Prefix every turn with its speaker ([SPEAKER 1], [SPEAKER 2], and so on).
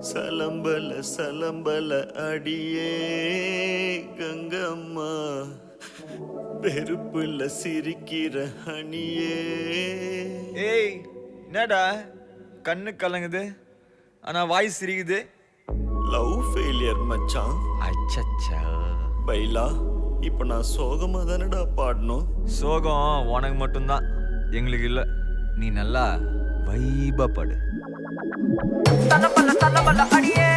[SPEAKER 1] சலம்பல சலம்பல அடியே கங்கம்மா, வெறுப்புல சிரிக்கிற அணியே.
[SPEAKER 2] ஏய் என்னடா கண்ணு கலங்குது ஆனா வாய் சிரிக்குது?
[SPEAKER 1] லவ் ஃபெயிலியர் மச்சான்.
[SPEAKER 2] அச்சச்சா.
[SPEAKER 1] பைலா, இப்ப நான் சோகமா தானடா பாடணும்.
[SPEAKER 2] சோகம் உனக்கு மட்டும்தான், எங்களுக்கு இல்ல. நீ நல்லா வைபா படு.
[SPEAKER 3] தன்னபல்ல அடியே